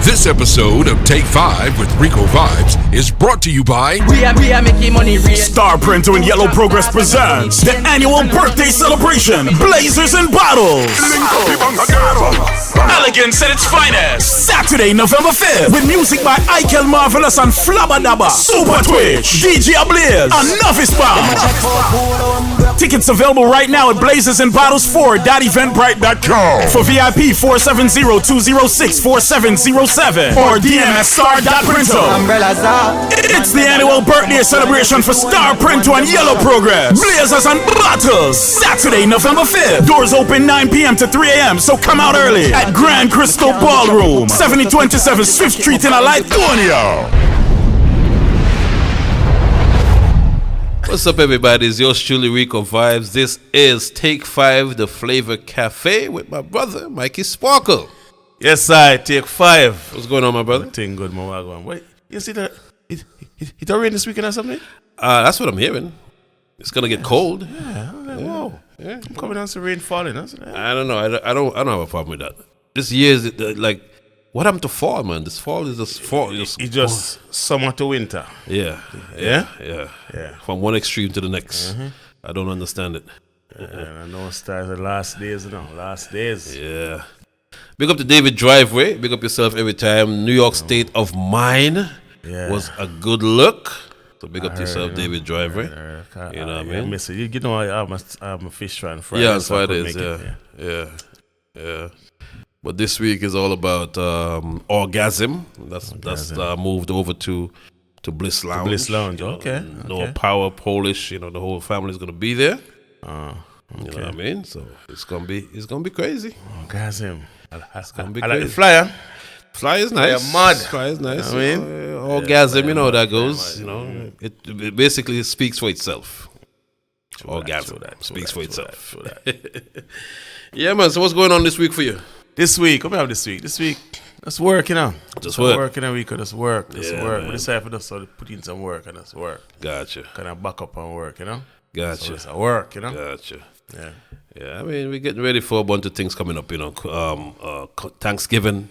This episode of Take 5 with Rico Vibes is brought to you by We are making money real. Star Printer and Yellow Progress presents the annual birthday celebration, Blazers and Bottles. Elegance at its finest. Saturday, November 5th, with music by Ikel Marvelous and Flabba Dabba, Super Twitch, DJ Ablaze, and Novice Bomb. Tickets available right now at Blazers and Bottles 4.eventbrite.com. For VIP 470-206-4707 or DM@star.printo. It's the annual birthday celebration for Star Printo and Yellow Progress, Blazers and Bottles. Saturday, November 5th. Doors open 9 p.m. to 3 a.m. So come out early at Grand Crystal Ballroom, 7027 Swift Street in Lithonia. What's up, everybody? It's yours truly, Rico Vibes. This is Take 5, the Flavor Cafe, with my brother, Mikey Sparkle. Yes, I Take 5. What's going on, my brother? Thing good, my wagwan. Wait, you see that? It rain this weekend or something? That's what I'm hearing. It's gonna get cold. Yeah, I'm like, whoa. Yeah. I'm coming down to rain falling. I don't know. I don't have a problem with that. This year is like, what happened to fall, man? This fall is just fall. It's just summer to winter. Yeah. From one extreme to the next. I don't understand it. And I know it starts the last days, last days. Yeah. Big up to David Driveway. Big up yourself every time. New York State of Mind was a good look. So big up to yourself, David Driveway. You know what I mean? Miss it. You know, I'm a fish fan. Friday, yeah, that's what it is. Yeah. But this week is all about orgasm. That's moved over to Bliss Lounge. Bliss Lounge, okay. No Power Polish. You know, the whole family's gonna be there. Okay. You know what I mean? So it's gonna be crazy. Orgasm. It's gonna be I crazy. like the flyer. Fly is nice. Mud. Fly is nice. I mean, orgasm, you know how that goes. You know, it basically speaks for itself. Orgasm speaks for itself. Yeah, man. So what's going on this week for you? This week, what do we have this week? This week, that's work, you know. Just work. Working a week, just work. Just work. Man. We decided for us to put in some work and just work. Gotcha. Kind of back up on work, you know. Gotcha. So it's a work, you know. Gotcha. Yeah. Yeah, I mean, we're getting ready for a bunch of things coming up, you know. Thanksgiving,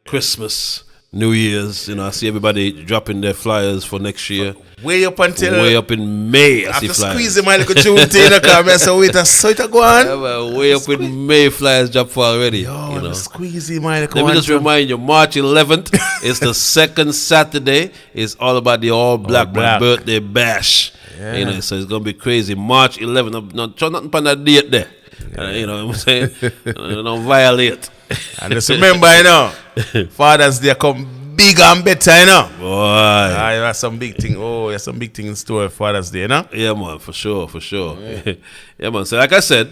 Christmas, New Year's. You know, I see everybody dropping their flyers for next year. Way up until way up in May. I see after flyers. squeezing my little Juneteenth, so wait a second, go on. Yeah, man, way up in May, flyers drop for already. You know. Squeezy my little Let me just remind you, March 11th is the second Saturday. It's all about the All Black birthday bash. Yeah. You know, so it's gonna be crazy. March 11th. I'm not trying nothing on that date there. You know what I'm saying? Don't violate. And just remember, you know, Father's Day come big and better, you know. Boy. You have some big thing. Oh, you have some big thing in store for Father's Day, you know. Yeah, man, for sure. Yeah, man. So like I said,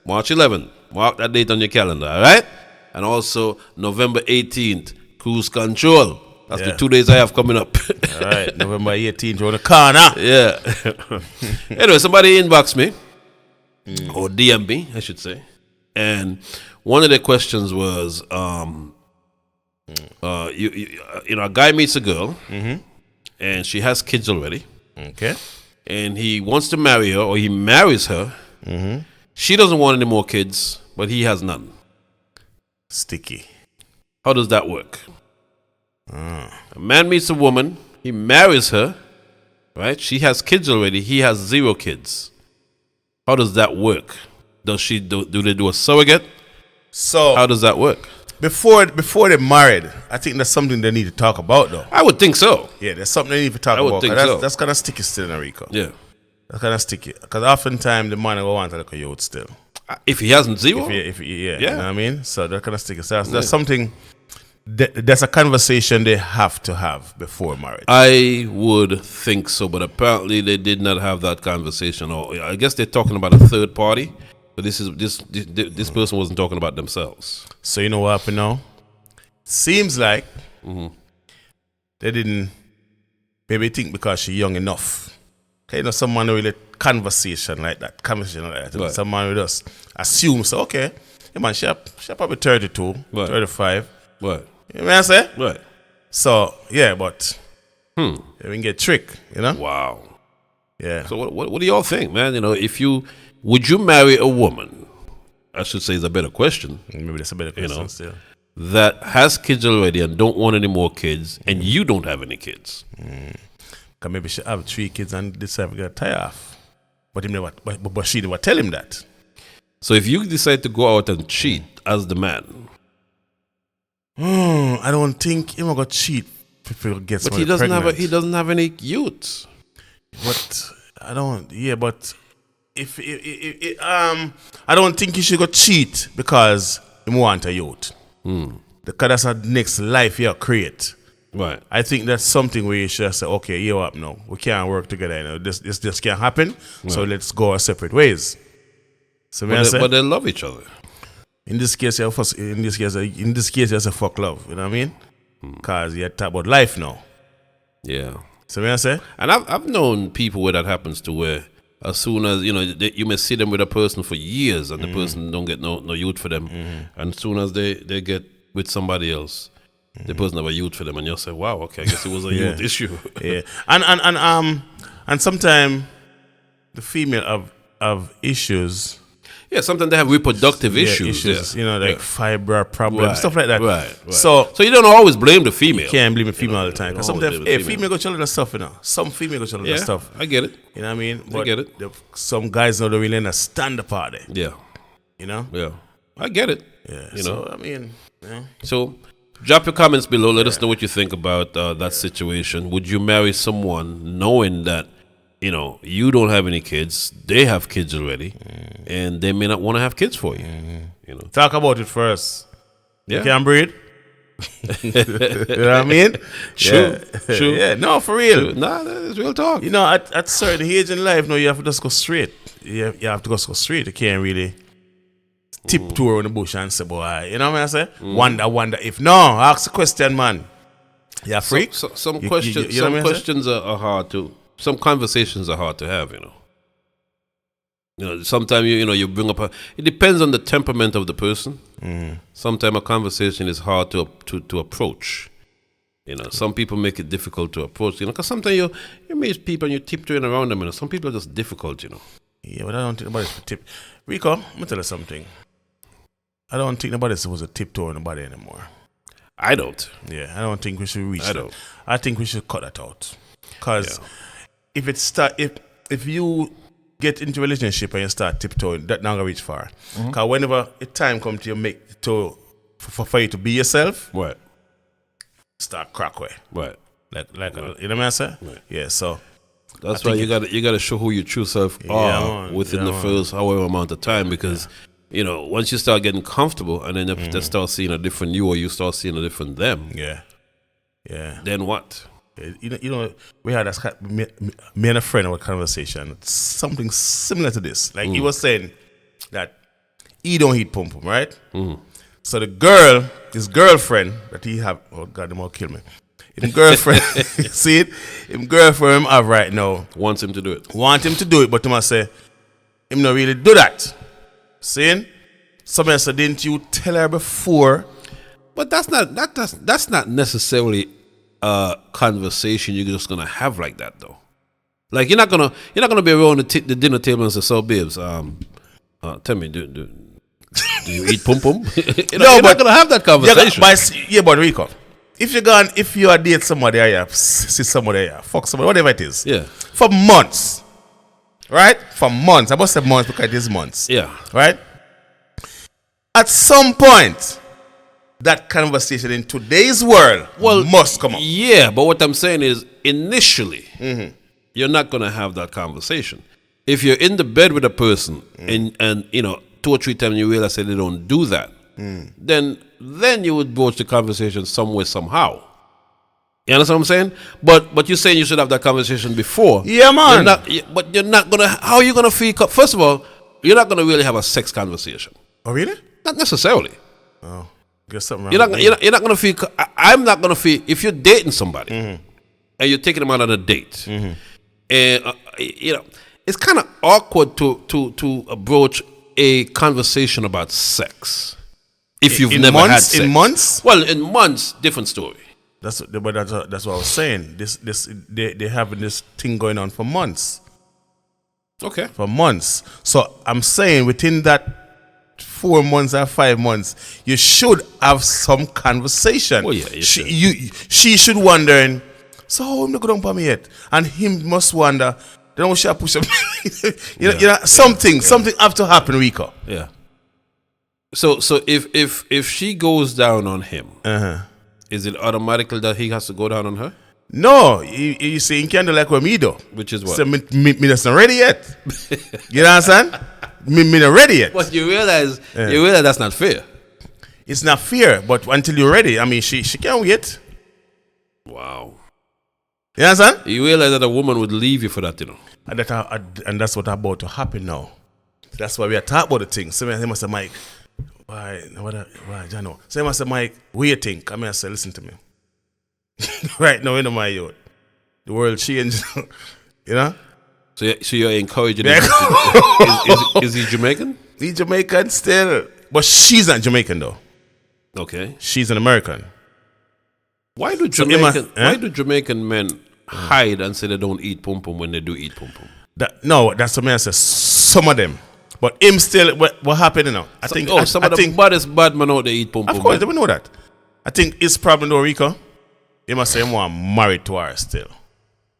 March 11th. Mark that date on your calendar, all right? And also November 18th, Cruise Control. That's the 2 days I have coming up. All right, November 18th, on the corner. Yeah. Anyway, somebody inboxed me, or DM me, I should say. And one of the questions was, you know, a guy meets a girl, and she has kids already. Okay. And he wants to marry her, or he marries her. She doesn't want any more kids, but he has none. Sticky. How does that work? A man meets a woman, he marries her, right? She has kids already, he has 0 kids. How does that work? Does she do they do a surrogate? So how does that work? Before they're married, I think that's something they need to talk about, though. I would think so. Yeah, there's something they need to talk about. I would think so. That's kind of sticky still, Enrico. Yeah. That's kind of sticky. Because oftentimes the man will want to look at youth still. If he hasn't 0? If you know what I mean? So they're kind of sticky. So that's something, that's a conversation they have to have before marriage. I would think so, but apparently they did not have that conversation. Or I guess they're talking about a third party, but this person wasn't talking about themselves. So you know what happened now? Seems like they didn't maybe think because she's young enough. Okay, you know, someone really conversation like that. Right. Someone with us assume, so okay, yeah, man, she probably 32, right. 35. Right. You know what I'm saying? Right. So, yeah, but we can get tricked, you know? Wow. Yeah. So what do y'all think, man? You know, would you marry a woman? I should say is a better question. Maybe that's a better question still. that has kids already and don't want any more kids, and you don't have any kids? Because maybe she have 3 kids and decide to get tie off. But she never tell him that. So if you decide to go out and cheat as the man, I don't think he gonna cheat if he gets but pregnant. he doesn't have any youth. But I don't. Yeah, but if I don't think he should go cheat because he want a youth. Because that's a next life you create. Right. I think that's something where you should say, okay, you up now. We can't work together. You know, this can't happen. Right. So let's go our separate ways. So but they love each other. In this case, you say fuck love. You know what I mean? Because you talk about life now. Yeah. So what I say? And I've known people where that happens to, where as soon as, you know, you may see them with a person for years and the person don't get no youth for them. And as soon as they get with somebody else, the person have a youth for them, and you'll say, wow, okay, I guess it was a youth issue. Yeah. And sometimes the female have issues. Yeah, sometimes they have reproductive issues. You know, like fibroid problems, stuff like that. Right. So you don't always blame the female. You can't blame the female all the time. Because sometimes female female go children and stuff, you know. Some female go children and stuff. I get it. You know what I mean? I get it. Some guys don't really understand the party. Yeah. You know? Yeah. I get it. Yeah. You know? I mean, yeah. So drop your comments below. Let us know what you think about that situation. Would you marry someone knowing that, you know, you don't have any kids, they have kids already, and they may not want to have kids for you? You know, talk about it first. Yeah. You can breed. You know what I mean? True. Yeah, no, for real. True. Nah, that's real talk. You know, at certain age in life, no, you have to just go straight. You have to just go straight. You can't really tiptoe around the bush and say, boy, you know what I say? Wonder if. No, ask the question, man. You're free? Some questions are hard to. Some conversations are hard to have, you know. You know, sometimes you bring up it depends on the temperament of the person. Sometimes a conversation is hard to approach. You know, some people make it difficult to approach. You know, because sometimes you meet people and you're tiptoeing around them. You know, some people are just difficult. You know. Yeah, but I don't think nobody's tip. Rico, let me tell you something. I don't think nobody's supposed to tiptoe on nobody anymore. I don't. Yeah, I don't think we should reach. I don't. I think we should cut that out. Because if you get into a relationship and you start tiptoeing, that not gonna reach far. Because whenever the time comes to you for you to be yourself, right, start crack way. Right. Like you know what I say? Right. Yeah, so that's why you gotta show who your true self are within the first however amount of time, because you know, once you start getting comfortable and then if they start seeing a different you or you start seeing a different them, then what? You know, we had me and a friend have a conversation. It's something similar to this. Like he was saying that he don't eat pum pum, right? So his girlfriend that he have, oh God, they might kill me. His girlfriend, see it? His girlfriend have right now wants him to do it. But he must say, him not really do that. Saying, somebody said, didn't you tell her before? But that's not necessarily a conversation you're just gonna have like that though. Like you're not gonna be around the dinner table and say, so babes, tell me, do you eat pum pum? You're not gonna have that conversation. But Rico, if you are date somebody, see somebody, fuck somebody, whatever it is, for months, right? For months, I must say months because it is months, right? At some point, that conversation in today's world must come up. Yeah, but what I'm saying is, initially, you're not going to have that conversation. If you're in the bed with a person and you know 2 or 3 times you realize that they don't do that, then you would broach the conversation some way, somehow. You understand what I'm saying? But you're saying you should have that conversation before. Yeah, man. But you're not going to. How are you going to feel? First of all, you're not going to really have a sex conversation. Oh, really? Not necessarily. Oh. There's something wrong. You're not gonna feel. I'm not gonna feel if you're dating somebody and you're taking them out on a date, and you know it's kind of awkward to broach a conversation about sex if you've never had sex. In months? Well, in months, different story. That's what I was saying. They having this thing going on for months. Okay. For months. So I'm saying within that 4 months or 5 months, you should have some conversation. Well, yeah, she should wondering, so how am I going to me yet? And him must wonder, then we shall push him. Something have to happen, Rico. Yeah. So if she goes down on him, is it automatically that he has to go down on her? No, you see, he can't do like what me do. Which is what? So me that's not ready yet. You know what I'm saying? Me not ready yet. But you realize that's not fair. It's not fair, but until you're ready, I mean, she can't wait. Wow. You understand? You realize that a woman would leave you for that, you know. And that's what's about to happen now. That's why we are talking about the thing. So I must say, Mike, why, Jano? So I must say, Mike, what do you think? I say, listen to me. Right now, in my youth, the world changed. You know? So you're encouraging him. Is he Jamaican? He's Jamaican still. But she's not Jamaican, though. Okay. She's an American. Why do Jamaican men hide and say they don't eat pum pum when they do eat pum pum? That's what I say. Some of them. But him still, what happened now? Some of the baddest bad men out there eat pum pum. Of course, they know that. I think his problem, though, Rico, he must say he want married to her still.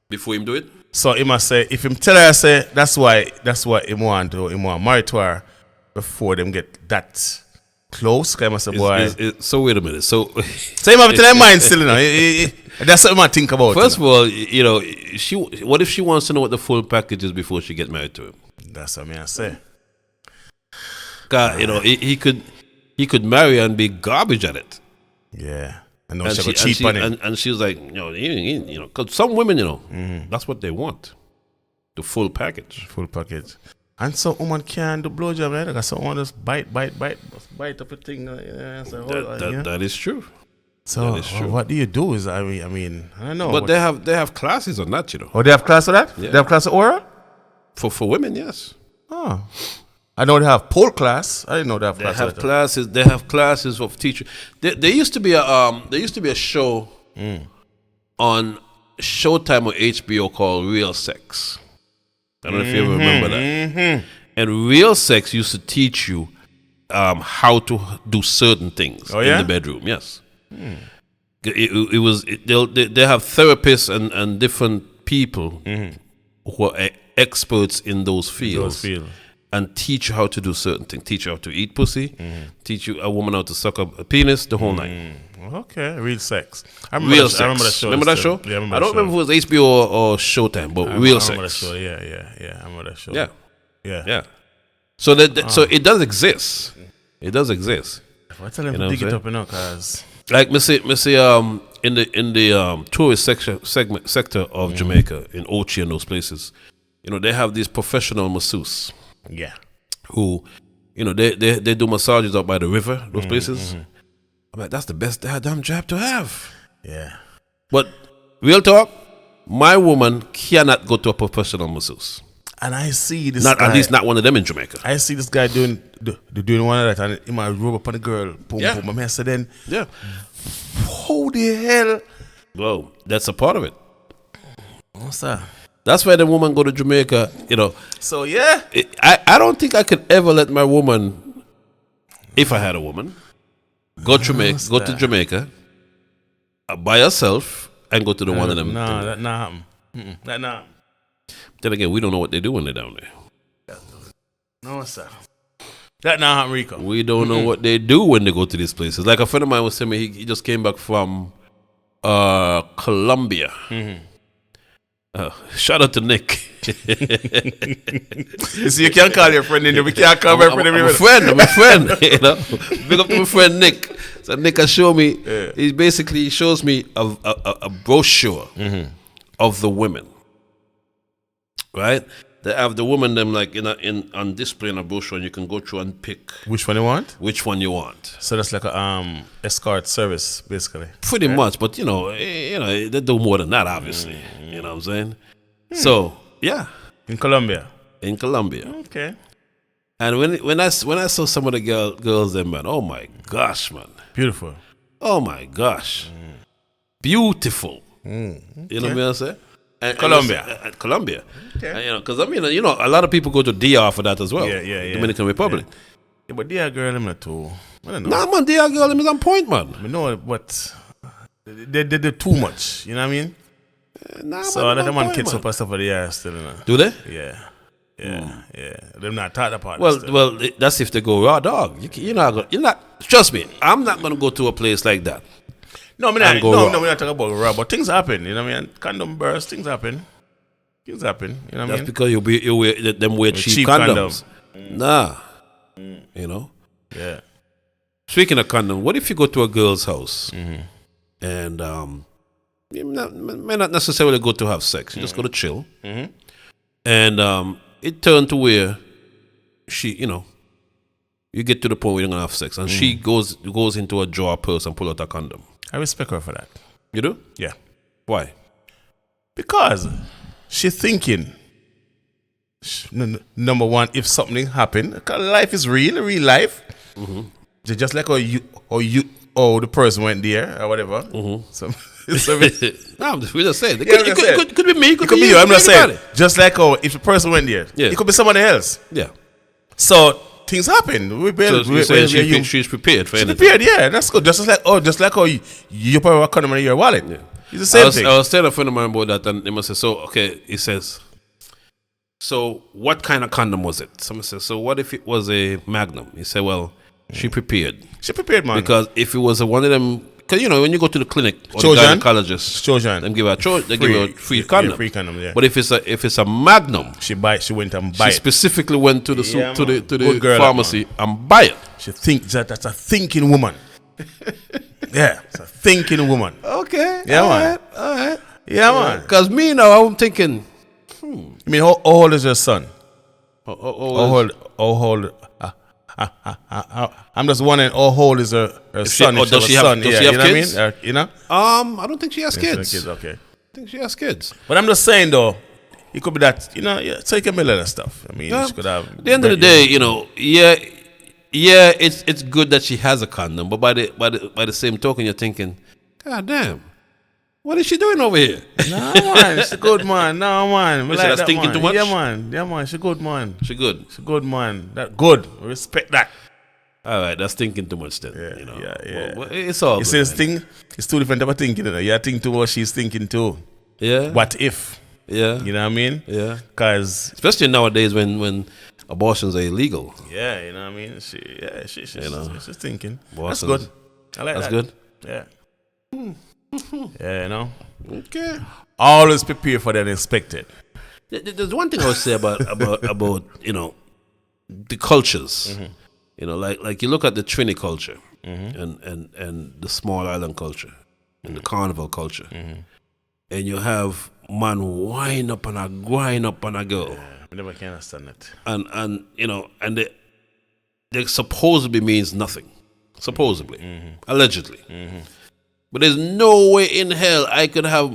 Before him do it? So he must say, if him tell her, say, that's what he want to do. He want married to her before them get that close. Cause I must say, boy. So wait a minute. So he must be in mind still, you know. That's something I think about. First of all, you know, what if she wants to know what the full package is before she get married to him? That's what I say. Cause, you know, he could marry her and be garbage at it. Yeah. And she could cheat on him. And she was like, you know, because some women, you know, that's what they want. The full package. Full package. And some woman can't do blowjob, right? Like some woman just bite up a thing. That is true. So that is true. What do you do? Is I mean, I don't know. But they have classes on that, you know. Oh, they have class of that? Yeah. They have class of oral? For women, yes. Oh. I know they have pole class. I didn't know they have classes. They have classes of teaching. There used to be a show on Showtime or HBO called Real Sex. I don't know if you ever remember that. And Real Sex used to teach you how to do certain things in the bedroom. Yes. They have therapists and different people who are experts in those fields. And teach you how to do certain things. Teach you how to eat pussy. Teach you a woman how to suck up a penis. The whole night. Okay, Real Sex. I remember that show. Remember that show? Yeah, I don't remember if it was HBO or Showtime, but Real Sex. I remember that show. Yeah. I remember that show. Yeah. So so it does exist. It does exist. I tell them to dig it up, cause like me say, in the tourist sector of Jamaica, in Ochi and those places, you know, they have these professional masseuses. Yeah. Who, you know, they do massages up by the river, those places. I'm like, that's the best damn job to have. Yeah. But real talk, my woman cannot go to a professional masseuse. And I see this guy, at least not one of them in Jamaica. I see this guy doing one of that, and he might rub up on the girl. Boom. I said, then, how the hell? Well, that's a part of it. What's that? That's why the woman go to Jamaica, you know. So, yeah. I don't think I could ever let my woman, if I had a woman, go to Jamaica by herself and go to the one of them. No, that not happen. That not. Then again, we don't know what they do when they're down there. No, sir. That not happen, Rico. We don't know what they do when they go to these places. Like a friend of mine was telling me, he just came back from Colombia. Shout out to Nick. You see, you can't call your friend in. We can't call my friend. I'm a friend. You know, big up to my friend Nick. So Nick has shown me. He basically shows me a brochure of the women. Right? They have the women them like on display in a brochure, and you can go through and pick which one you want. Which one you want. So that's like a escort service, basically. Pretty much, but you know, they do more than that, obviously. You know what I'm saying? So yeah, in Colombia. Okay. And when I saw some of the girls, them man, oh my gosh, man, beautiful. Oh my gosh, beautiful. Okay. You know what I'm saying? Colombia. Colombia. Okay. You know, because I mean, you know, a lot of people go to DR for that as well. Yeah. Dominican Republic. Yeah, but they are girl them too. I don't know. Nah, man, they are girl, them is on point, man. I know, but they too much. You know what I mean? Nah, So man, that them on man point, kids man. up and stuff for the air still, you know. Do they? Yeah. Them not talked about. Well, that's if they go raw dog. You're not. Trust me, I'm not gonna go to a place like that. No, we're and go raw. not talking about raw, but things happen. You know what I mean? Condom burst, things happen. Things happen. You know what I That's mean? because you wear them wear cheap condoms. Nah, you know. Yeah. Speaking of condom, what if you go to a girl's house and you may not necessarily go to have sex, you just go to chill, and it turned to where she, you get to the point where you're gonna have sex, and she goes into a drawer purse and pull out a condom. I respect her for that. You do? Yeah. Why? Because she's thinking, number one, if something happened, because life is real life. Just like the person went there or whatever. So No, we just saying. Yeah, It could be me. It could be be you. you. I'm not saying. Anybody. Just like if the person went there, Yeah. it could be somebody else. Yeah. So things happen. So you're saying she's prepared for She's anything. prepared, yeah, that's good. Just like how you put a condom in your wallet. Yeah. It's the same thing. I was telling a friend of mine about that, and they must say, so, okay, he says, so what kind of condom was it? Someone says, so what if it was a Magnum? He said, well, she prepared. She prepared, man. Because if it was one of them, because, when you go to the clinic or Trojan? the gynecologist, Trojan. they give her a free condom. Yeah, free condom, yeah. But if it's a Magnum, She went and she buy it. specifically went to the Yeah, to man. the Good girl, pharmacy and buy it. She thinks that's a thinking woman. Yeah, it's a thinking woman. Okay. Yeah, man. All right. Yeah, man. Because me now, I'm thinking, I mean, how old is your son? oh, How old? I'm just wondering, how old is her son? does she have you know kids? What I mean? I don't think she has kids. Kids, okay. I think she has kids. But I'm just saying, though, it could be that, so you can be that stuff. I mean, she could have. At the end of the day, it's good that she has a condom, but by the same token, you're thinking, God damn, what is she doing over here? No, man, she's good, man. No, man. You say that's thinking man. too much? Yeah, man. She's good, man. She good. She's good, man. That good. Respect that. All right, that's thinking too much then. Yeah. Well, it's all You good, see, this man. thing, it's two different type of thinking. You think too what she's thinking too. Yeah. What if? Yeah. You know what I mean? Yeah. Because, Especially nowadays when abortions are illegal. yeah, you know what I mean? She's thinking. That's Boston's- good. I like That's that. good. Yeah. Yeah, Okay. Always prepare for the unexpected. There's one thing I would say about the cultures. Like you look at the Trini culture and the small island culture and the carnival culture, and you have man wind up and a grind up on a girl, I never can understand that. and they supposedly means nothing, supposedly, allegedly. But there's no way in hell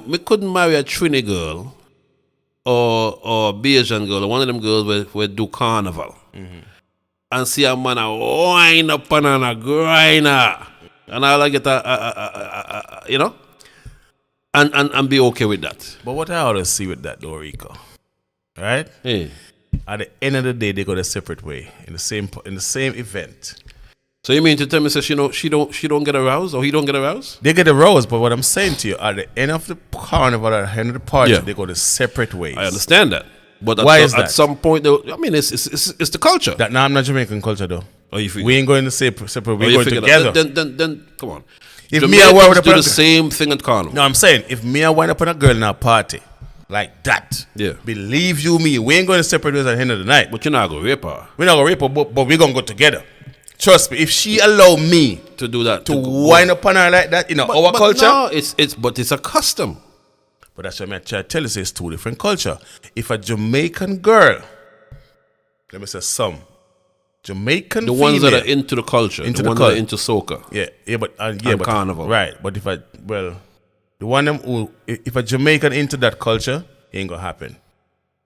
we couldn't marry a Trini girl or a Bayesian girl or one of them girls where do carnival and see a man a wind up and a grinder and all I get and be okay with that. But what I always see with that, though, Rico, right? Hey. At the end of the day, they go a separate way in the same event. So you mean to tell me she don't get aroused or he don't get aroused? They get aroused, but what I'm saying to you, at the end of the carnival, at the end of the party, Yeah. they go the separate ways. I understand that. But Why is at that? some point, it's the culture. That now I'm not Jamaican culture though. Oh, you figure- We ain't going the separate. Oh, We're you going figure together. that. Then come on. If me and one with a do the person- same thing at carnival. No, I'm saying if me and wind up on a girl in a party like that, Yeah. believe you me, we ain't going to separate ways at the end of the night. But you're not gonna rape her We're not gonna rape her, but we're gonna go together. Trust me, if she allow me to do that. to wind up on her like that, our culture. No, it's a custom. But that's what I'm trying to tell you, it's two different culture. If a Jamaican girl, let me say some, Jamaican The ones that female- are into the culture, Into the the ones that cult- are into soca. but carnival. right? But the one them who, if a Jamaican into that culture, it ain't gonna happen.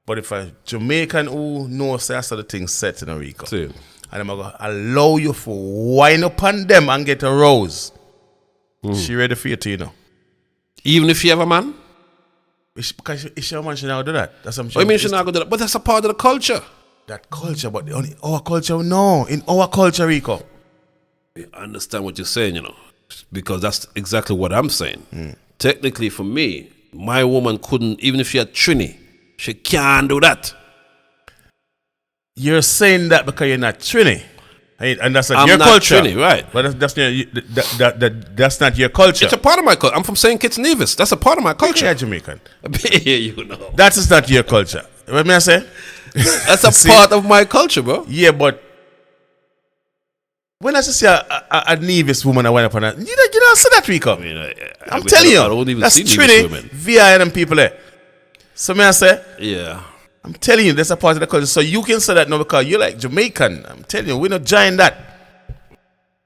But if a Jamaican who knows that's how the thing set in a Rico, See. and I'm gonna allow you for wind up on them and get a rose, she ready for you to Even if she have a man? Because if she a man, she not gonna do that. That's what I'm What do you mean she not gonna do that? But that's a part of the culture. that culture, but in our culture, no. In our culture, Rico. I understand what you're saying, because that's exactly what I'm saying. Technically, for me, my woman couldn't, even if she had Trini, she can't do that. You're saying that because you're not Trini. And that's not I'm your not culture. Trini, right. But that's not your culture. It's a part of my culture. I'm from St. Kitts Nevis. That's a part of my culture. You're Jamaican. You know. That is not your culture. What may I say? That's a part of my culture, bro. Yeah, but when I just see a Nevis woman I went up on her, you don't see that, Rico. I'm telling you. I don't even that's see Nevis Trini, women. VI and them people there. So may I say? Yeah. I'm telling you, that's a part of the culture. So you can say that now because you're like Jamaican. I'm telling you, we're not giant that.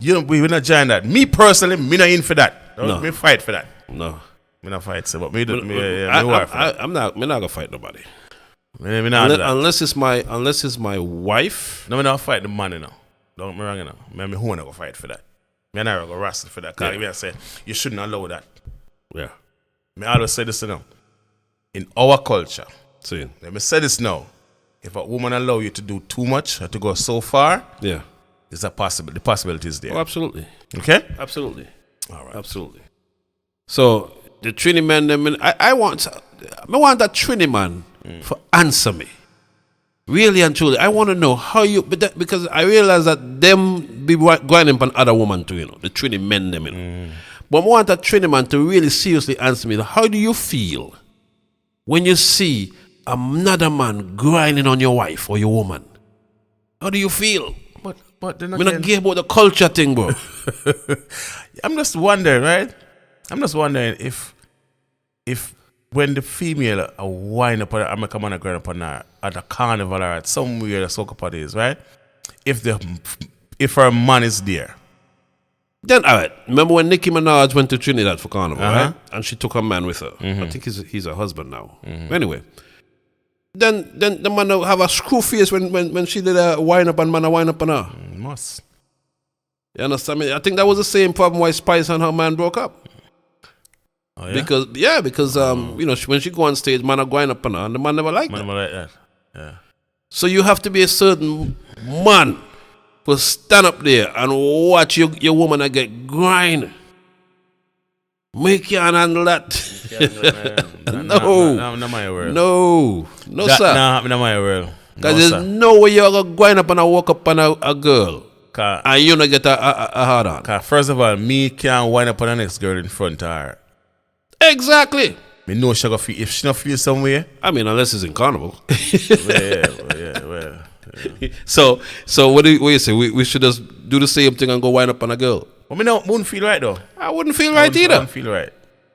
We're not giant that. Me personally, me not in for that. Don't me fight for that. No. Me not fight, so but me do. I'm not gonna fight nobody. Unless it's my wife. No, me not fight the man, Don't me wrong, Me who not go fight for that. Me not go wrestle for that. Cause me I say you shouldn't allow that. Yeah. Me always say this, in our culture. See. Let me say this now. If a woman allow you to do too much or to go so far, Yeah. it's a possible. The possibility is there. Oh, absolutely. Okay. Absolutely. All right. Absolutely. So the Trini man, I want that Trini man for answer me. Really and truly, I want to know how you, because I realize that them be going on other woman too, the Trini men them, But I want that Trini man to really seriously answer me. How do you feel when you see another man grinding on your wife or your woman? How do you feel? But then We're not care about the culture thing, bro. I'm just wondering, right? I'm just wondering if when the female are wind up on her, American man grind up on her at a carnival or at somewhere the soccer party is, right? If her man is there. Then, all right. Remember when Nicki Minaj went to Trinidad for Carnival, right? And she took her man with her. I think he's her husband now. Anyway, then the man have a screw face when she did a wind up and man wind up on her. Must. You understand me? I think that was the same problem why Spice and her man broke up. Oh, yeah? Because when she go on stage, man are going up on her, and the man never liked Man that. like that. Yeah. So you have to be a certain man to stand up there and watch your woman get grind. Make you handle that. No. Not my world. No, that, sir. Not my world. Because there's no way you're going up and walk up on a girl and you not get a hard on. Cause first of all, me can't wind up on the next girl in front of her. Exactly. Me know she feel, if she not feel somewhere. I mean, unless it's in Carnival. Well. So what do you say? We should just do the same thing and go wind up on a girl? But me wouldn't feel right though. I wouldn't feel right either. I wouldn't feel right.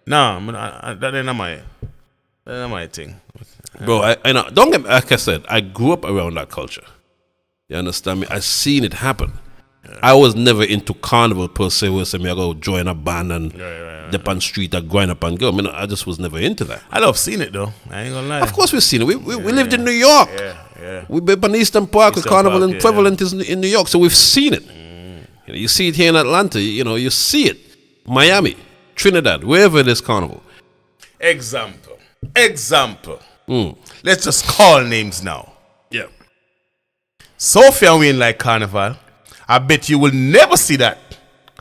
No, that ain't my thing. Bro, I know. Don't get me, like I said, I grew up around that culture. You understand me? I seen it happen. Yeah. I was never into Carnival per se, where say me I go join a band and dip on street and grind up and go. I mean, I just was never into that. I love seeing it though. I ain't gonna lie. Of course we've seen it. We lived in New York. Yeah. We've been on Eastern Park with Carnival Park, and prevalent is in New York, so we've seen it. You see it here in Atlanta. You see it. Miami, Trinidad, wherever it is Carnival. Example. Let's just call names now. Yeah. Sophia Wayne like Carnival. I bet you will never see that.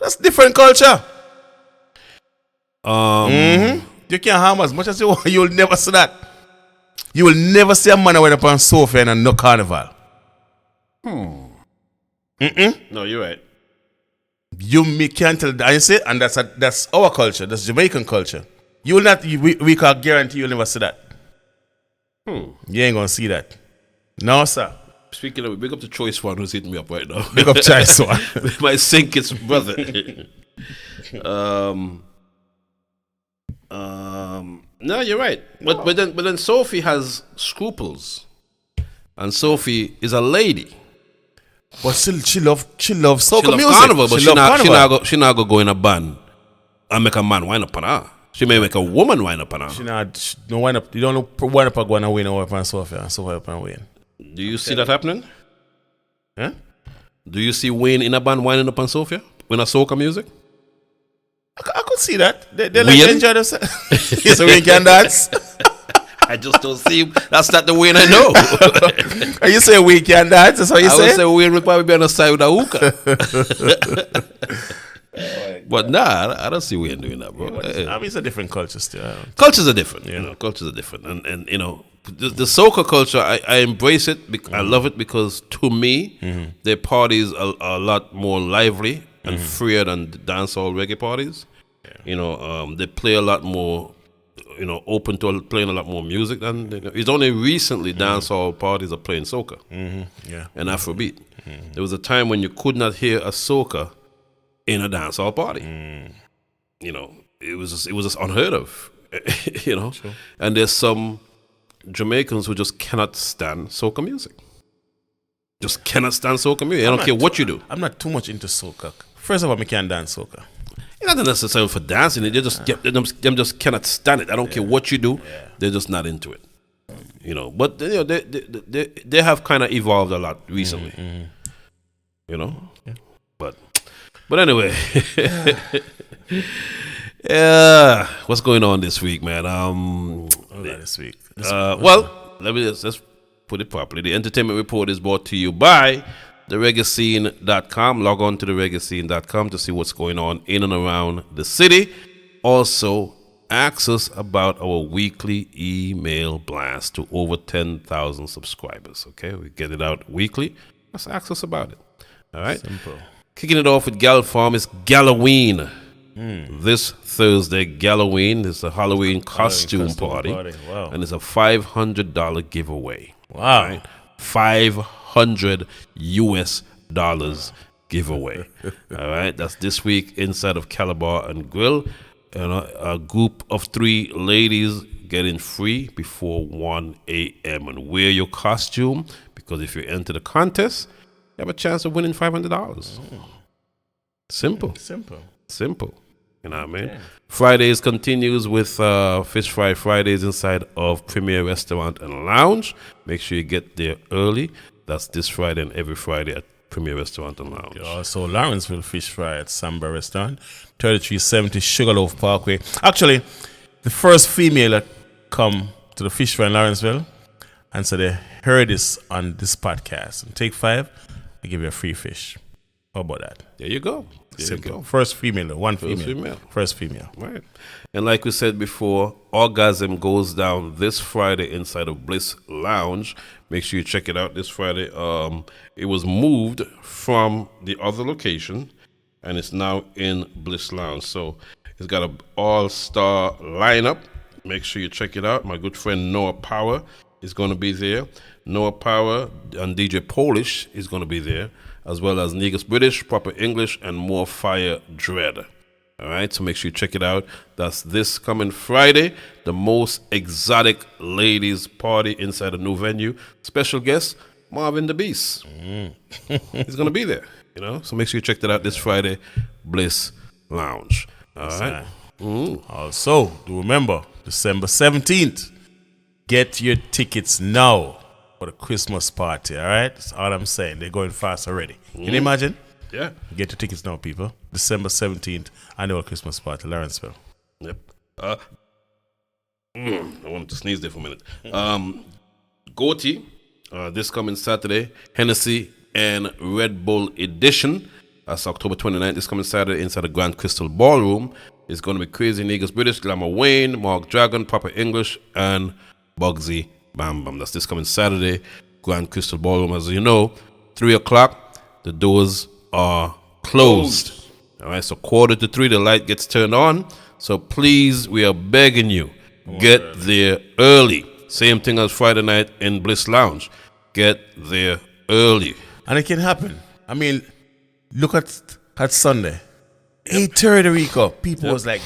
That's different culture. You can't harm as much as you want. You'll never see that. You will never see a man went up on Sophia and no Carnival. No, you're right. Me can't tell that. I say, and that's our culture. That's Jamaican culture. You will not. We can guarantee you'll never see that. You ain't gonna see that. No, sir. Speaking of, big up to Choice One who's hitting me up right now. Big up Choice One. My sink its brother. No, you're right. But then Sophie has scruples, and Sophie is a lady. But she love soca music. Carnival, but she not go in a band and make a man wind up on her. She may make a woman wind up on her. She no wind up. You don't know wind up go and win up on Sophia and Sophia up and win. Do you see that happening? Huh? Do you see Wayne in a band winding up on Sophia with a soca music? I could see that. They like enjoy themselves. So Wayne can dance. I just don't see. That's not the Wayne I know. Are you saying we can dance? That's what you I say? would say Wayne would probably be on the side with a hookah. But nah, I don't see Wayne doing that, bro. I mean, it's a different culture still. Cultures are different, you know. Cultures are different, and you know, the soca culture, I embrace it. I love it because to me, their parties are a lot more lively and freer than the dancehall reggae parties. Yeah. You know, they play a lot more. You know, open to playing a lot more music than it's only recently dancehall parties are playing soca, and Afrobeat. There was a time when you could not hear a soca in a dancehall party. You know, it was just unheard of. You know, and there's some Jamaicans who just cannot stand soca music. Just cannot stand soca music. I don't care what you do. I'm not too much into soca. First of all, I can't dance soca. It's not necessarily for dancing. They just them just cannot stand it. I don't care what you do. They're just not into it. You know, but you know, they have kind of evolved a lot recently. You know, but anyway, yeah. What's going on this week, man? This week. Well, let's put it properly. The entertainment report is brought to you by thereggaescene.com. Log on to thereggaescene.com to see what's going on in and around the city. Also, ask us about our weekly email blast to over 10,000 subscribers. Okay, we get it out weekly. Just ask us about it. All right. Simple. Kicking it off with Gal Farm is Galloween. This Thursday, Galloween is a Halloween costume party. Wow. And it's a $500 giveaway. Wow. Right? $500 US giveaway. All right, that's this week inside of Calabar and Grill. And a group of 3 ladies getting free before 1 a.m. and wear your costume, because if you enter the contest, you have a chance of winning $500. Simple. You know what I mean? Yeah. Fridays continues with Fish Fry Fridays inside of Premier Restaurant and Lounge. Make sure you get there early. That's this Friday and every Friday at Premier Restaurant and Lounge. Also, Lawrenceville Fish Fry at Samba Restaurant, 3370 Sugarloaf Parkway. Actually, the first female that come to the Fish Fry in Lawrenceville, and so they heard this on this podcast. And take 5, I give you a free fish. How about that? There you go. Simple. First female, First female. Right. And like we said before, Orgasm goes down this Friday inside of Bliss Lounge. Make sure you check it out this Friday. It was moved from the other location, and it's now in Bliss Lounge. So it's got an all-star lineup. Make sure you check it out. My good friend Noah Power is going to be there. Noah Power and DJ Polish is going to be there, as well as Negus British, Proper English, and More Fire Dread. All right, so make sure you check it out. That's this coming Friday, the most exotic ladies party inside a new venue. Special guest, Marvin the Beast. He's going to be there, you know. So make sure you check that out this Friday, Bliss Lounge. All right. Also, do remember, December 17th, get your tickets now for the Christmas party, all right? That's all I'm saying. They're going fast already. Can you imagine? Yeah. Get your tickets now, people. December 17th, annual Christmas party, Lawrenceville. Yep. I wanted to sneeze there for a minute. Goatee, this coming Saturday, Hennessy and Red Bull edition. That's October 29th. This coming Saturday inside the Grand Crystal Ballroom. It's going to be Crazy Negus British, Glamour Wayne, Mark Dragon, Proper English, and Bugsy Bam Bam. That's this coming Saturday, Grand Crystal Ballroom. As you know, 3 o'clock, the doors are closed. All right, so 2:45, the light gets turned on. So please, we are begging you, get there early. Same thing as Friday night in Bliss Lounge. Get there early. And it can happen. I mean, look at Sunday. 8:30 Rico. People was like,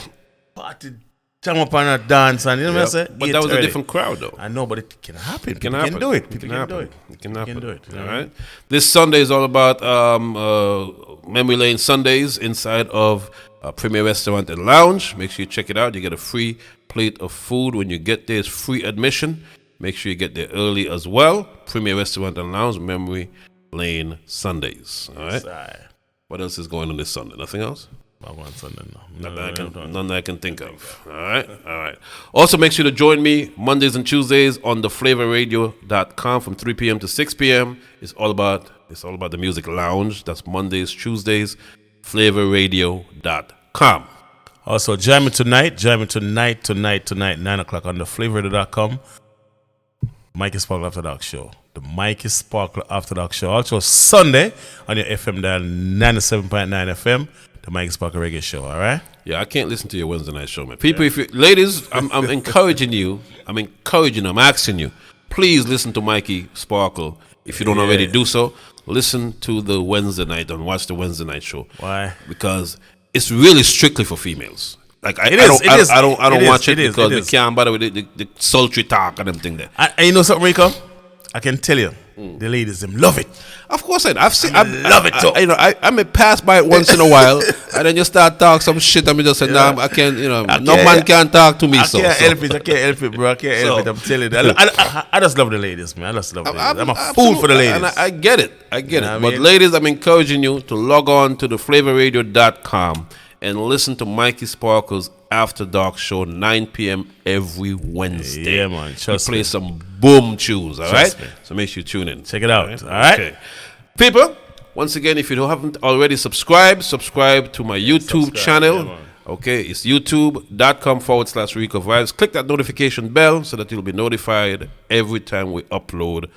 party, jump up and a dance. And you know what I'm saying? But that was a different crowd, though. I know, but it can happen. People can do it. People can do it. It can happen. All right. This Sunday is all about Memory Lane Sundays inside of Premier Restaurant and Lounge. Make sure you check it out. You get a free plate of food when you get there. It's free admission. Make sure you get there early as well. Premier Restaurant and Lounge, Memory Lane Sundays. All right. What else is going on this Sunday? Nothing else? Wagwan Sunday. None that I can think of. All right. Also, make sure to join me Mondays and Tuesdays on the flavorradio.com from 3 p.m. to 6 p.m. It's all about the music lounge. That's Mondays, Tuesdays, flavorradio.com. Also, jam me tonight, 9 o'clock on the flavorradio.com. Mikey Sparkle After Dark Show. The Mikey Sparkle After Dark Show. Also, Sunday on your FM dial 97.9 FM. The Mikey Sparkle Reggae Show, all right? Yeah, I can't listen to your Wednesday night show, man. People, ladies, I'm encouraging you. I'm asking you. Please listen to Mikey Sparkle. If you don't already do so, listen to the Wednesday night and watch the Wednesday night show. Why? Because it's really strictly for females. Like I don't watch it because we can't bother with the sultry talk and everything there. And you know something, Rico? I can tell you, the ladies them love it. Of course, I love it too. I may pass by it once in a while, and then you start talk some shit, and me just say, "Nah, I can't." No man can talk to me. I can't help it, bro. I can't help it. I'm telling you, I just love the ladies, man. I just love the ladies. I'm a fool for the ladies. And I get it. You know But ladies, I'm encouraging you to log on to the flavorradio.com and listen to Mikey Sparkle's After Dark Show, 9 p.m. every Wednesday. Yeah, man. We play some boom tunes, all right? So make sure you tune in. Check it out, all right? Okay. People, once again, if you haven't already subscribe to my YouTube channel. Yeah, okay, it's youtube.com/Rico Vibes. Click that notification bell so that you'll be notified every time we upload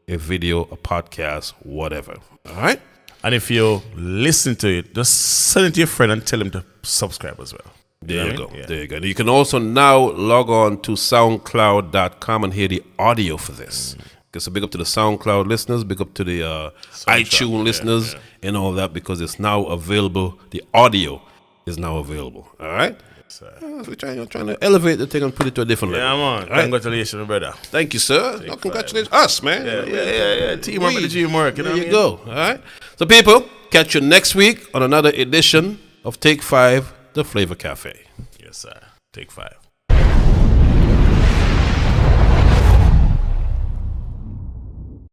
a video, a podcast, whatever. All right? And if you listen to it, just send it to your friend and tell him to subscribe as well. There you go. There you go. You can also now log on to SoundCloud.com and hear the audio for this. Okay, so big up to the SoundCloud listeners, big up to the iTunes listeners and all that, because it's now available. The audio is now available. All right? We're trying to elevate the thing and put it to a different level. Yeah, man. Right? Congratulations, brother. Thank you, sir. No, congratulations. Us, man. Yeah. Teamwork with the teamwork. There you go. All right? So, people, catch you next week on another edition of Take 5, The Flavor Cafe. Yes, sir. Take 5.